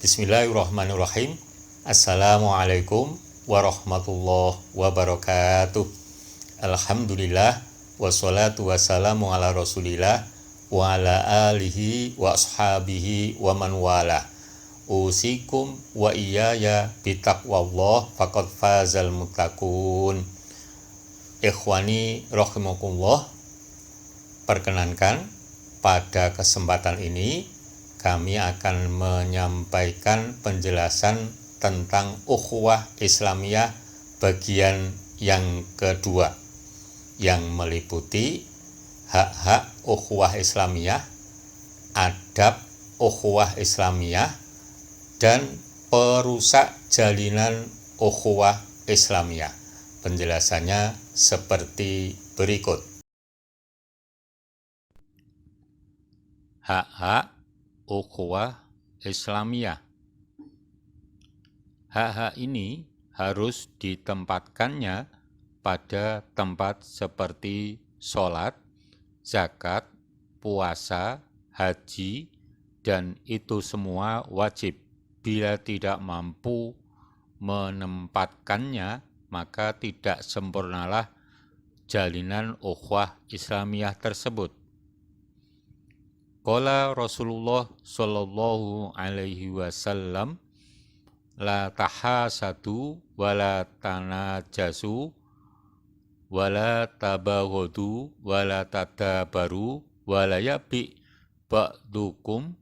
Bismillahirrahmanirrahim. Assalamualaikum warahmatullahi wabarakatuh. Alhamdulillah wassalatu wassalamu ala Rasulillah wa ala alihi wa ashabihi wa man wala. Usikum wa iyaya bitaqwallah faqad fazal muttaqun. Ikhwani rahimakumullah, perkenankan pada kesempatan ini kami akan menyampaikan penjelasan tentang ukhuwah Islamiyah bagian yang kedua, yang meliputi hak-hak ukhuwah Islamiyah, adab ukhuwah Islamiyah, dan perusak jalinan ukhuwah Islamiyah. Penjelasannya seperti berikut. Hak-hak ukhuwah Islamiyah. Hak-hak ini harus ditempatkannya pada tempat seperti sholat, zakat, puasa, haji, dan itu semua wajib. Bila tidak mampu menempatkannya, maka tidak sempurnalah jalinan ukhuwah Islamiyah tersebut. Qala Rasulullah sallallahu alaihi wasallam, la tahasadu wa la tanajasu wa la tabaghadu wa la tadabaru wa la yabi ba'dukum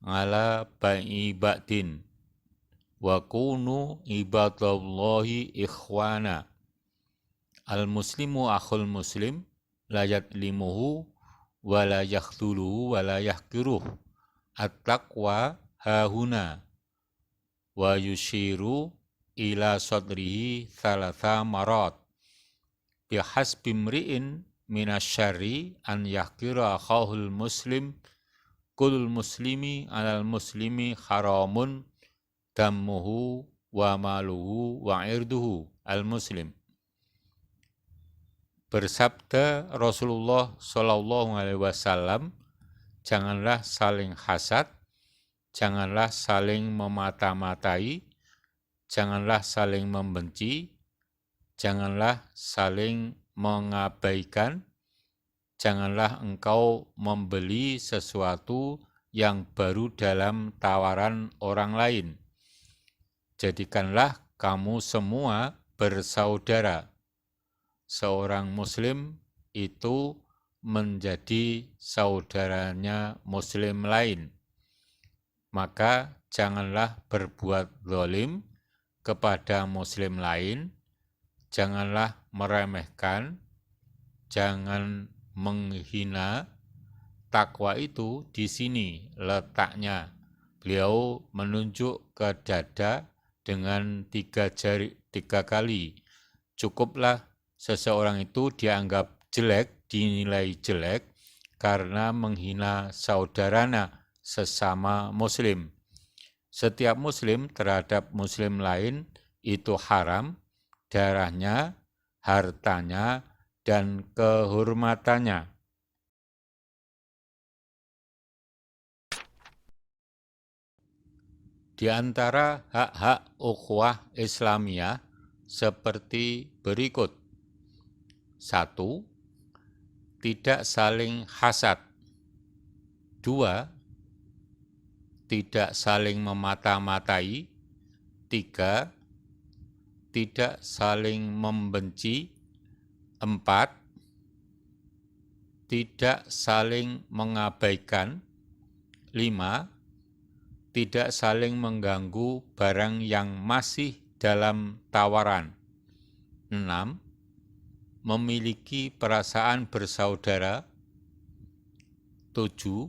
ala bai'i ba'din wa kunu ibadallahi ikhwana. Al-muslimu akhul muslim la yadlimuhu wa la yakhdhuluhu wa la yahqiruh. At-taqwa hahuna wa yushiru ila sadrihi thalatha marat. Bihasbi mri'in minasyarri an yahqira akhahul muslim. Kulul muslimi alal muslimi haramun dammuhu wa maluhu wa irduhu. Al-muslim. Bersabda Rasulullah Shallallahu Alaihi Wasallam, janganlah saling hasad, janganlah saling memata-matai, janganlah saling membenci, janganlah saling mengabaikan, janganlah engkau membeli sesuatu yang baru dalam tawaran orang lain. Jadikanlah kamu semua bersaudara. Seorang muslim itu menjadi saudaranya muslim lain. Maka janganlah berbuat zalim kepada muslim lain, janganlah meremehkan, jangan menghina. Takwa itu di sini letaknya. Beliau menunjuk ke dada dengan 3 kali. Cukuplah seseorang itu dianggap jelek, dinilai jelek karena menghina saudaranya sesama muslim. Setiap muslim terhadap muslim lain itu haram, darahnya, hartanya, dan kehormatannya. Di antara hak-hak ukhuwah Islamiyah seperti berikut. 1. Tidak saling hasad. 2. Tidak saling memata-matai. 3. Tidak saling membenci. 4. Tidak saling mengabaikan. 5. Tidak saling mengganggu barang yang masih dalam tawaran. 6. Memiliki perasaan bersaudara. 7.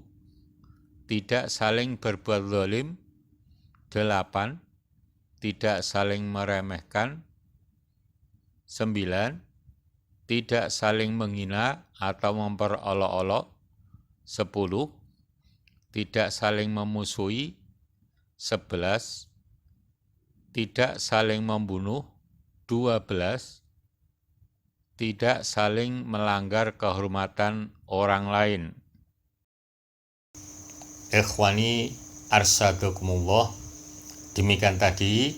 Tidak saling berbuat zalim. 8. Tidak saling meremehkan. 9. Tidak saling menghina atau memperolok-olok. 10. Tidak saling memusuhi. 11. Tidak saling membunuh. 12. Tidak saling melanggar kehormatan orang lain. Ikhwani arsadakumullah, Demikian tadi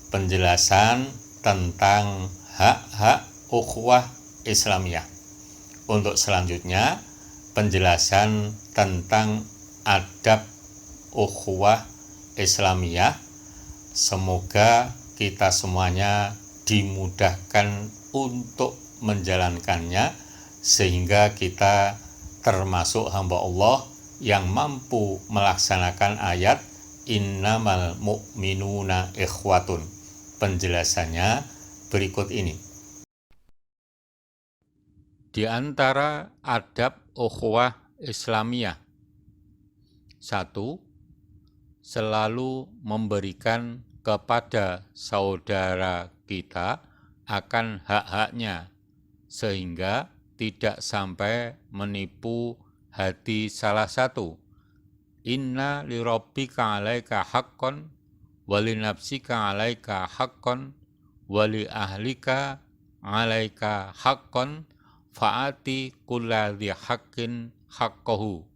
penjelasan tentang hak-hak ukhuwah Islamiyah. Untuk selanjutnya, penjelasan tentang adab ukhuwah Islamiyah. Semoga kita semuanya dimudahkan untuk menjalankannya, sehingga kita termasuk hamba Allah yang mampu melaksanakan ayat innamal mu'minuna ikhwatun. Penjelasannya berikut ini. Di antara adab ukhuwah Islamiyah, 1. Selalu memberikan kepada saudara kita akan hak-haknya, sehingga tidak sampai menipu hati salah satu. Inna lirabbika 'alaika haqqan wa linafsika 'alaika haqqan wa li ahlika 'alaika haqqan fa'ati kulla dzi haqqin haqqahu.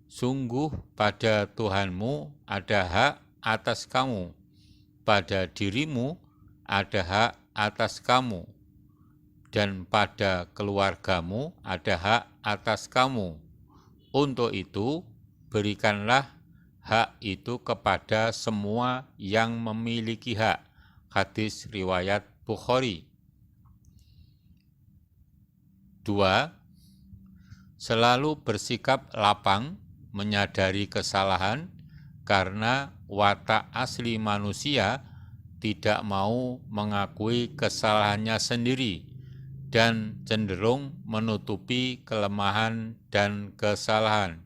Sungguh pada Tuhanmu ada hak atas kamu, pada dirimu ada hak atas kamu, dan pada keluargamu ada hak atas kamu. Untuk itu, berikanlah hak itu kepada semua yang memiliki hak. Hadis riwayat Bukhari. 2. Selalu bersikap lapang, menyadari kesalahan, karena watak asli manusia tidak mau mengakui kesalahannya sendiri dan cenderung menutupi kelemahan dan kesalahan.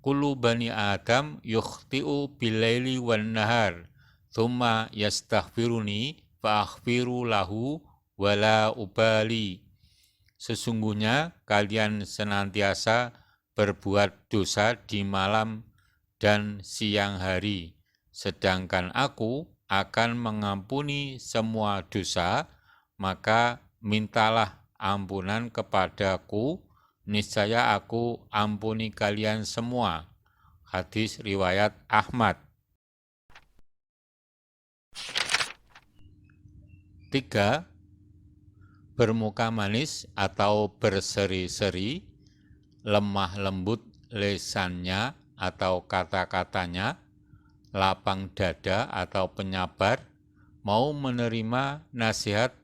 Kullu bani Adam yukhti'u bilaili wan nahar, thumma yastaghfiruni fa aghfiru lahu wala ubali. Sesungguhnya kalian senantiasa berbuat dosa di malam dan siang hari, sedangkan aku akan mengampuni semua dosa, maka mintalah ampunan kepadaku, niscaya aku ampuni kalian semua. Hadis riwayat Ahmad. 3. Bermuka manis atau berseri-seri, lemah lembut lesannya atau kata-katanya, lapang dada atau penyabar, mau menerima nasihat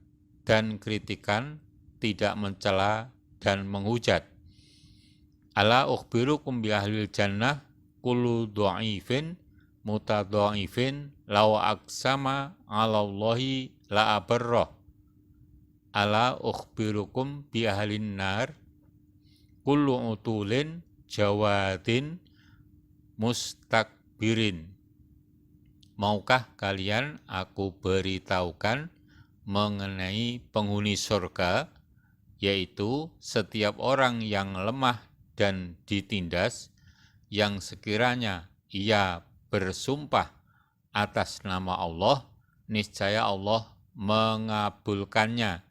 dan kritikan, tidak mencela dan menghujat. Ala ukhbirukum bi ahlil jannah kullu dha'ifin mutadha'ifin law aqsama 'alallahi la abarrah. Ala ukhbirukum bi ahlin nar kullu utulin jawadin mustakbirin. Maukah kalian aku beritahukan mengenai penghuni surga, yaitu setiap orang yang lemah dan ditindas, yang sekiranya ia bersumpah atas nama Allah, niscaya Allah mengabulkannya.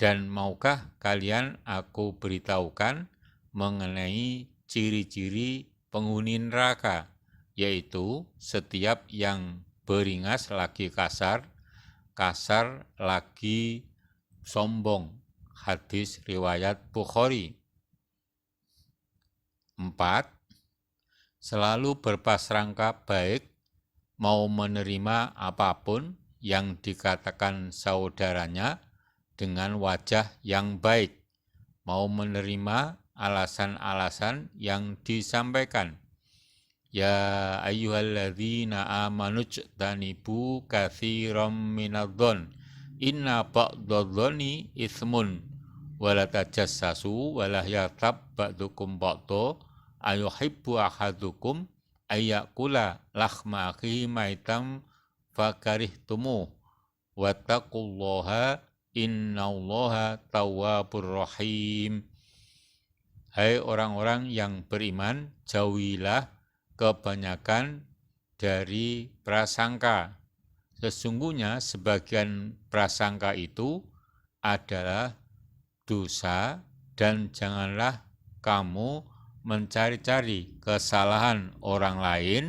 Dan maukah kalian aku beritahukan mengenai ciri-ciri penghuni neraka, yaitu setiap yang beringas lagi kasar, kasar lagi sombong. Hadis riwayat Bukhari. 4. Selalu berprasangka baik, mau menerima apapun yang dikatakan saudaranya dengan wajah yang baik, mau menerima alasan-alasan yang disampaikan. Ya ayyuhalladzina amanu jtanibu katsiran minadh-dhon inna ba'dadh-dhoni itsmun wala tajassasu wala yaghtab ba'dukum ba'dha ayuhibbu ahadukum ayyakula lahma akhihi maitam fakarihtumuh wattaqullaha innallaha tawwabur rahim. Hai orang-orang yang beriman, jauhilah kebanyakan dari prasangka. Sesungguhnya sebagian prasangka itu adalah dosa, dan janganlah kamu mencari-cari kesalahan orang lain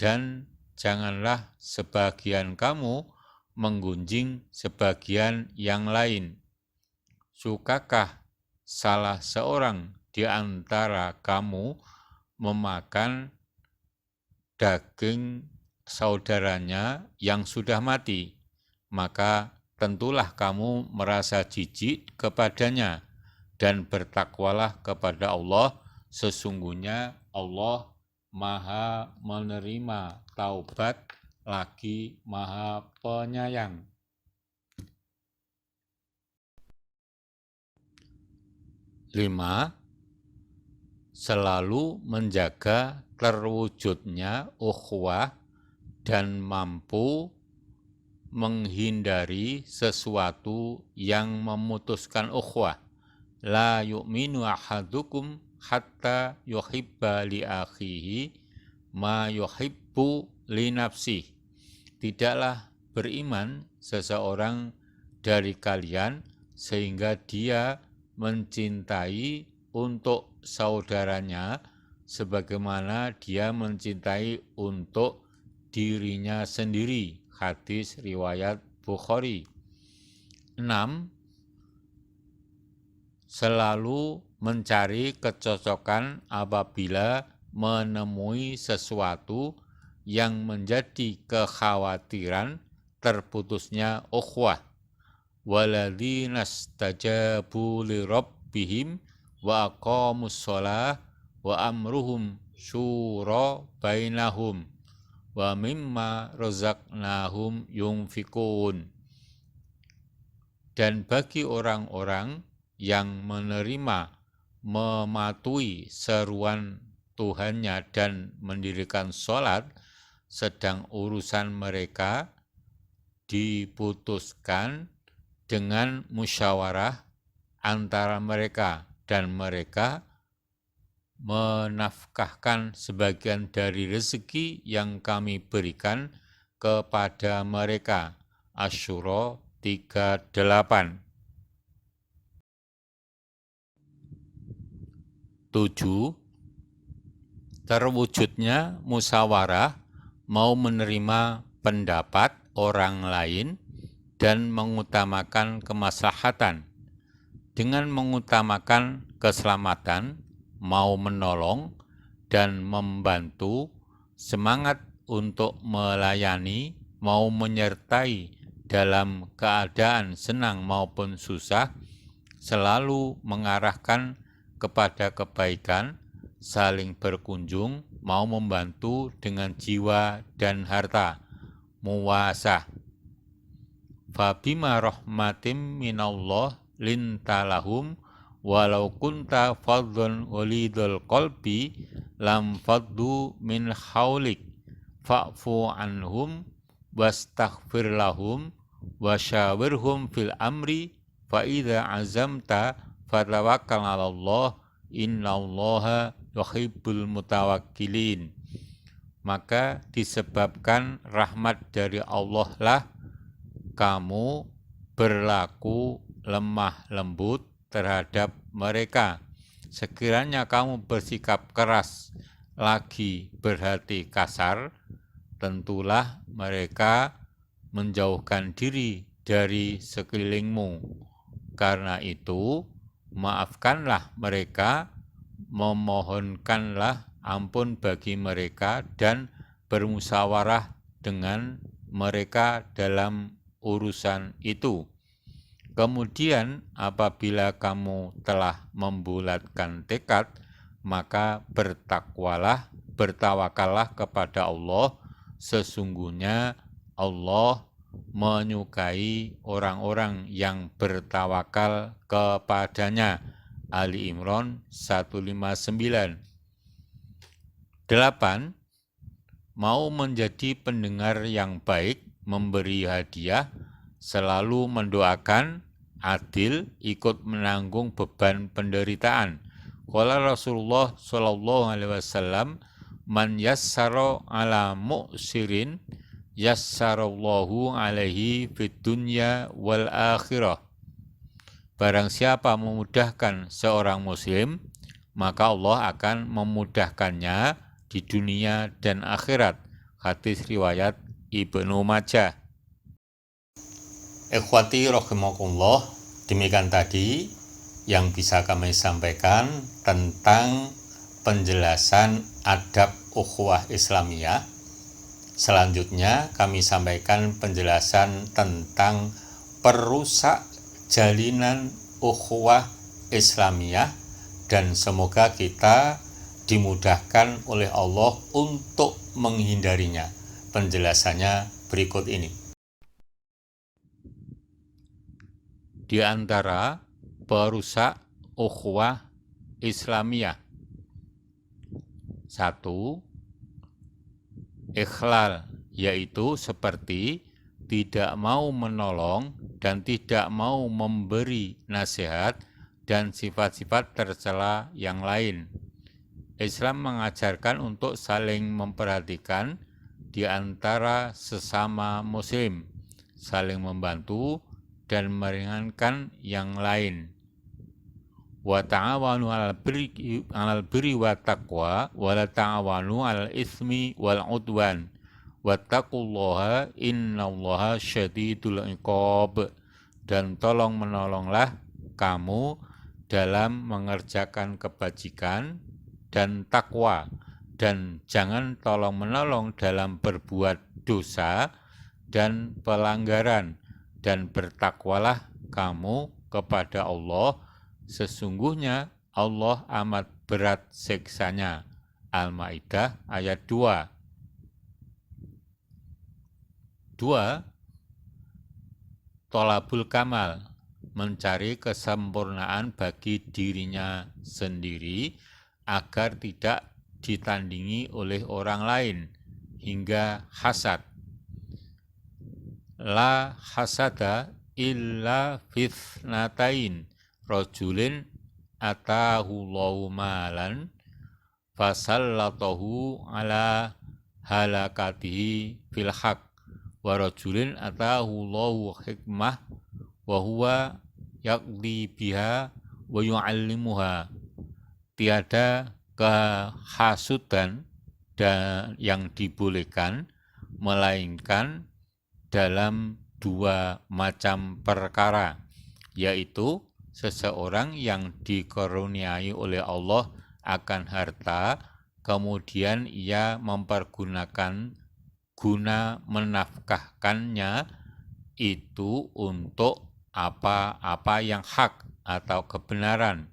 dan janganlah sebagian kamu menggunjing sebagian yang lain. Sukakah salah seorang di antara kamu memakan daging saudaranya yang sudah mati? Maka tentulah kamu merasa jijik kepadanya, dan bertakwalah kepada Allah, sesungguhnya Allah Maha menerima taubat lagi Maha penyayang. 5. Selalu menjaga terwujudnya ukhuwah dan mampu menghindari sesuatu yang memutuskan ukhuwah. La yu'minu ahadukum hatta yuhibba li akhihi ma yuhibbu li nafsih. Tidaklah beriman seseorang dari kalian sehingga dia mencintai untuk saudaranya sebagaimana dia mencintai untuk dirinya sendiri. Hadis riwayat Bukhari. 6. Selalu mencari kecocokan apabila menemui sesuatu yang menjadi kekhawatiran terputusnya ukhuwah. Waladzina stajabu li rabbihim wa aqamus shalah wa amruhum syura bainahum wa mimma razaqnahum yunfikun. Dan bagi orang-orang yang menerima, mematuhi seruan Tuhannya dan mendirikan sholat, sedang urusan mereka diputuskan dengan musyawarah antara mereka, dan mereka menafkahkan sebagian dari rezeki yang kami berikan kepada mereka. Asy-Syura 38. 7. Terwujudnya musyawarah mau menerima pendapat orang lain dan mengutamakan kemaslahatan. Dengan mengutamakan keselamatan, mau menolong dan membantu, semangat untuk melayani, mau menyertai dalam keadaan senang maupun susah, selalu mengarahkan kepada kebaikan, saling berkunjung, mau membantu dengan jiwa dan harta, muwasah. Fabima rahmatim minallah lintalahum walau kunta fadhon walidul qalbi lam faddu min haulik fa'fu anhum wastaghfir lahum wasyawirhum fil amri fa idza azamta fatawakkal 'alallah innallaha yuhibbul mutawakkilin. Maka disebabkan rahmat dari Allah lah kamu berlaku lemah lembut terhadap mereka. Sekiranya kamu bersikap keras lagi berhati kasar, tentulah mereka menjauhkan diri dari sekelilingmu. Karena itu, maafkanlah mereka, memohonkanlah ampun bagi mereka, dan bermusyawarah dengan mereka dalam urusan itu. Kemudian apabila kamu telah membulatkan tekad, maka bertawakallah kepada Allah, sesungguhnya Allah menyukai orang-orang yang bertawakal kepadanya. Ali Imran 159. 8. Mau menjadi pendengar yang baik, memberi hadiah, selalu mendoakan, adil, ikut menanggung beban penderitaan. Qala Rasulullah sallallahu alaihi wasallam, man yassara ala mu'sirin yassarallahu alaihi fid dunya wal akhirah. Barang siapa memudahkan seorang muslim, maka Allah akan memudahkannya di dunia dan akhirat. Hadis riwayat Ibnu Majah. Ikhwati rahimakumullah, demikian tadi yang bisa kami sampaikan tentang penjelasan adab ukhuwah Islamiyah. Selanjutnya kami sampaikan penjelasan tentang perusak jalinan ukhuwah Islamiyah, dan semoga kita dimudahkan oleh Allah untuk menghindarinya. Penjelasannya berikut ini. Di antara perusak ukhuwah Islamiyah: 1. Ikhlal, yaitu seperti tidak mau menolong dan tidak mau memberi nasihat dan sifat-sifat tercela yang lain. Islam mengajarkan untuk saling memperhatikan di antara sesama muslim, saling membantu dan meringankan yang lain. Wa ta'awanu 'alal birri wat taqwa wa la ta'awanu 'alal itsmi wal 'udwan wattaqullaha innallaha syadidul 'iqab. Dan tolong menolonglah kamu dalam mengerjakan kebajikan dan takwa, dan jangan tolong menolong dalam berbuat dosa dan pelanggaran, dan bertakwalah kamu kepada Allah, sesungguhnya Allah amat berat siksanya. Al-Maidah ayat 2. 2. Tolabul kamal, mencari kesempurnaan bagi dirinya sendiri agar tidak ditandingi oleh orang lain hingga hasad. La hasada illa fitnatain rajulin atahullahu malan fasallatahu ala halakatihi fil haq wa rajulin atahullahu hikmah wa huwa yaqdi biha wa yu'allimuha. Tiada kehasudan dan yang dibolehkan melainkan dalam dua macam perkara, yaitu seseorang yang dikaruniai oleh Allah akan harta, kemudian ia mempergunakan guna menafkahkannya itu untuk apa-apa yang hak atau kebenaran,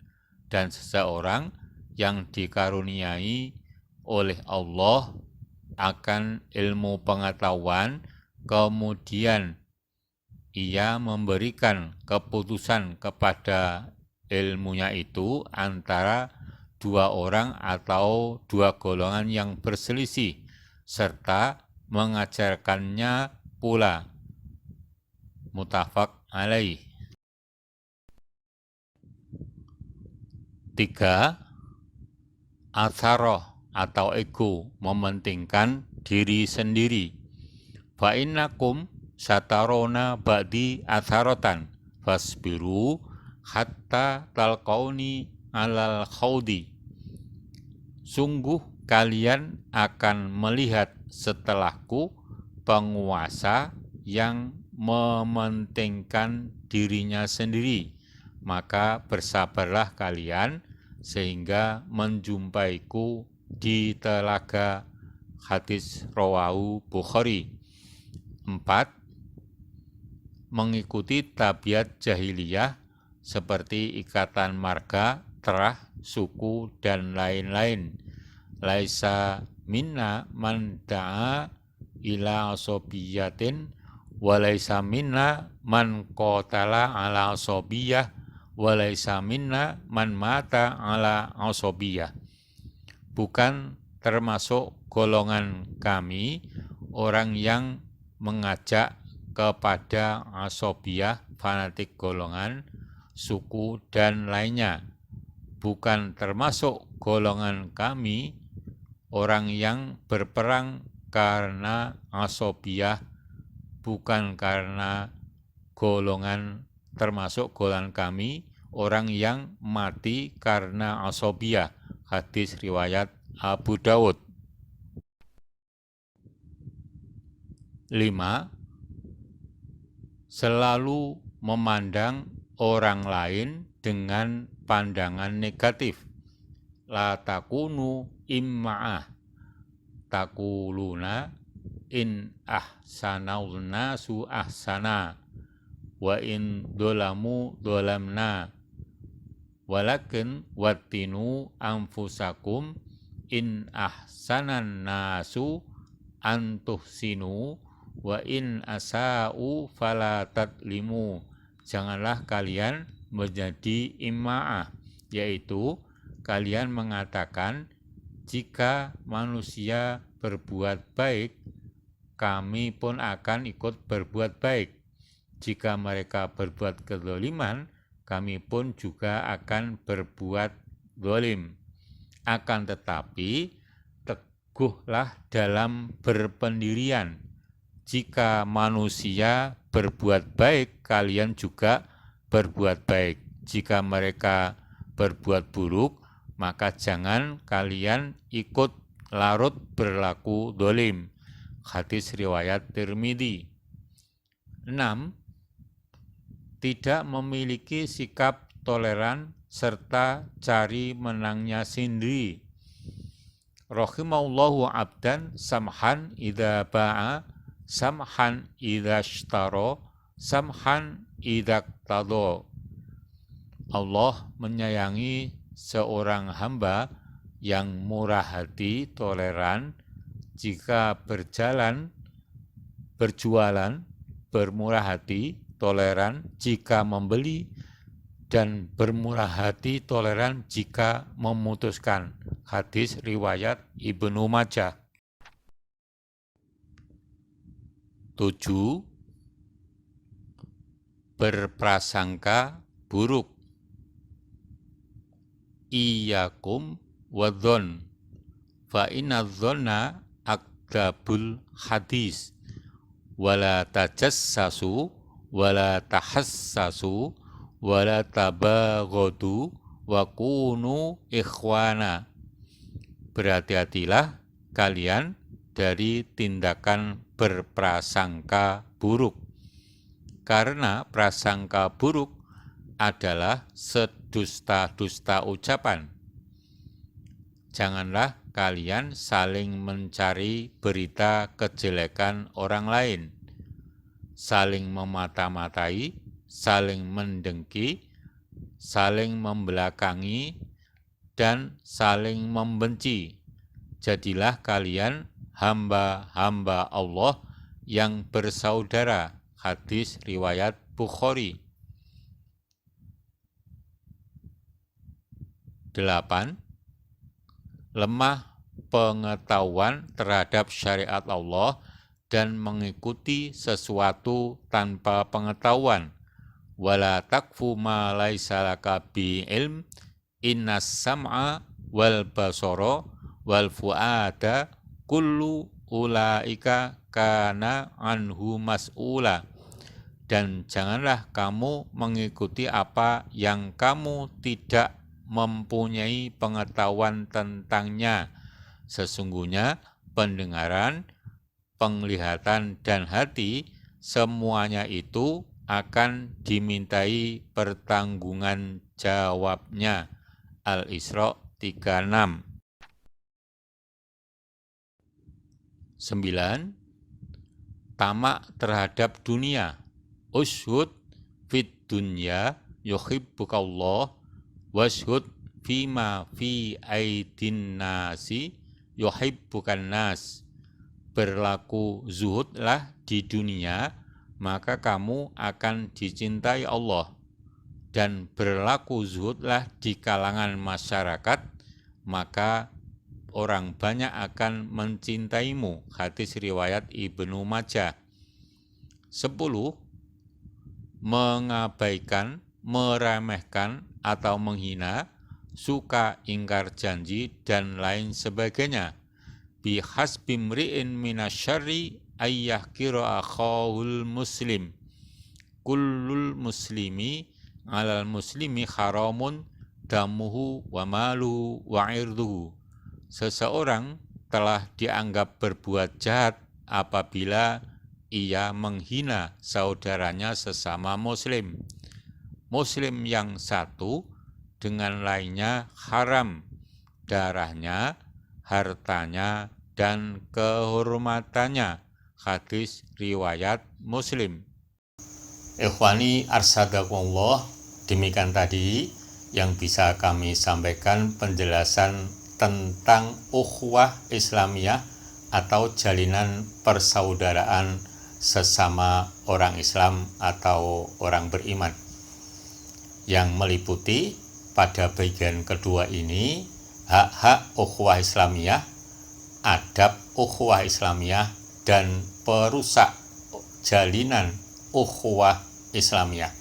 dan seseorang yang dikaruniai oleh Allah akan ilmu pengetahuan, kemudian ia memberikan keputusan kepada ilmunya itu antara dua orang atau dua golongan yang berselisih, serta mengajarkannya pula. Muttafaq alaih. 3. Atharoh atau ego, mementingkan diri sendiri. Fa innakum satarona ba'di atharotan fasbiru hatta talqauni alal khawdi. Sungguh kalian akan melihat setelahku penguasa yang mementingkan dirinya sendiri, maka bersabarlah kalian sehingga menjumpaiku di telaga. Hadis rawahu Bukhari. 4. Mengikuti tabiat jahiliyah seperti ikatan marga, terah, suku, dan lain-lain. Laisa minna man da'a ila asobiyatin walaisa minna man qatala ala asobiyah walaisa minna man mata ala asobiyah. Bukan termasuk golongan kami orang yang mengajak kepada asobiyah, fanatik golongan, suku, dan lainnya. Bukan termasuk golongan kami orang yang berperang karena asobiyah, bukan karena golongan termasuk golongan kami orang yang mati karena asobiyah. Hadis riwayat Abu Dawud. 5. Selalu memandang orang lain dengan pandangan negatif. La takunu imma'ah takuluna in ahsanal nasu ahsana wa in dolamu dolamna walakin wattinu anfusakum in ahsanan nasu antuhsinu wa in asa'u fala tatlimu. Janganlah kalian menjadi imma'ah, yaitu kalian mengatakan jika manusia berbuat baik, kami pun akan ikut berbuat baik. Jika mereka berbuat kezaliman, kami pun juga akan berbuat zalim. Akan tetapi, teguhlah dalam berpendirian. Jika manusia berbuat baik, kalian juga berbuat baik. Jika mereka berbuat buruk, maka jangan kalian ikut larut berlaku zalim. Hadis riwayat Tirmidzi. 6. Tidak memiliki sikap toleran serta cari menangnya sendiri. Rahimallahu abdan samhan idza ba'a, samhan idza ishtara, samhan idza iqtada. Allah menyayangi seorang hamba yang murah hati, toleran, jika berjualan, bermurah hati, toleran jika membeli, dan bermurah hati, toleran jika memutuskan. Hadis riwayat Ibnu Majah. 7. Berprasangka buruk. Iyyakum wadzon fa inna dzonna akdzabul hadis wala tajassasu wala tahassasu wala tabaghadu wa kunu ikhwana. Berhati-hatilah kalian dari tindakan berprasangka buruk, karena prasangka buruk adalah sedusta-dusta ucapan. Janganlah kalian saling mencari berita kejelekan orang lain, saling memata-matai, saling mendengki, saling membelakangi, dan saling membenci. Jadilah kalian hamba-hamba Allah yang bersaudara. Hadis riwayat Bukhari. 8. Lemah pengetahuan terhadap syariat Allah dan mengikuti sesuatu tanpa pengetahuan. Wala takfu ma laisa laka bi ilm, innas sam'a wal basara wal fuada kullu ulaika kana anhu mas'ula. Dan janganlah kamu mengikuti apa yang kamu tidak mempunyai pengetahuan tentangnya. Sesungguhnya pendengaran, penglihatan, dan hati, semuanya itu akan dimintai pertanggungan jawabnya. Al-Isra 36. 9. Tamak terhadap dunia. Ushud fit dunya yuhibbukallah washud fima fi aidin nasi yuhibbukan nas. Berlaku zuhudlah di dunia, maka kamu akan dicintai Allah. Dan berlaku zuhudlah di kalangan masyarakat, maka orang banyak akan mencintaimu. Hadis riwayat Ibnu Majah. 10. Mengabaikan, meremehkan, atau menghina, suka ingkar janji, dan lain sebagainya. Bihasbimri'in minasyarri ayyahkira akhahul muslim. Kullul muslimi alal muslimi haramun damuhu wa maluhu wa irduhu. Seseorang telah dianggap berbuat jahat apabila ia menghina saudaranya sesama muslim. Muslim yang satu dengan lainnya haram darahnya, hartanya, dan kehormatannya. Hadis riwayat Muslim. Ikhwani arsadakumullah, demikian tadi yang bisa kami sampaikan penjelasan tentang ukhuwah Islamiyah atau jalinan persaudaraan sesama orang Islam atau orang beriman, yang meliputi pada bagian kedua ini hak-hak ukhuwah Islamiyah, adab ukhuwah Islamiyah, dan perusak jalinan ukhuwah Islamiyah.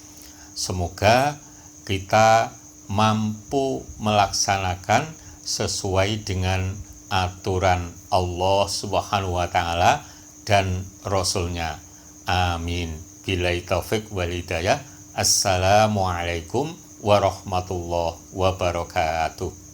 Semoga kita mampu melaksanakan sesuai dengan aturan Allah Subhanahu wa Ta'ala dan Rasul-Nya. Amin. Billahi taufik wal hidayah. Assalamualaikum warahmatullahi wabarakatuh.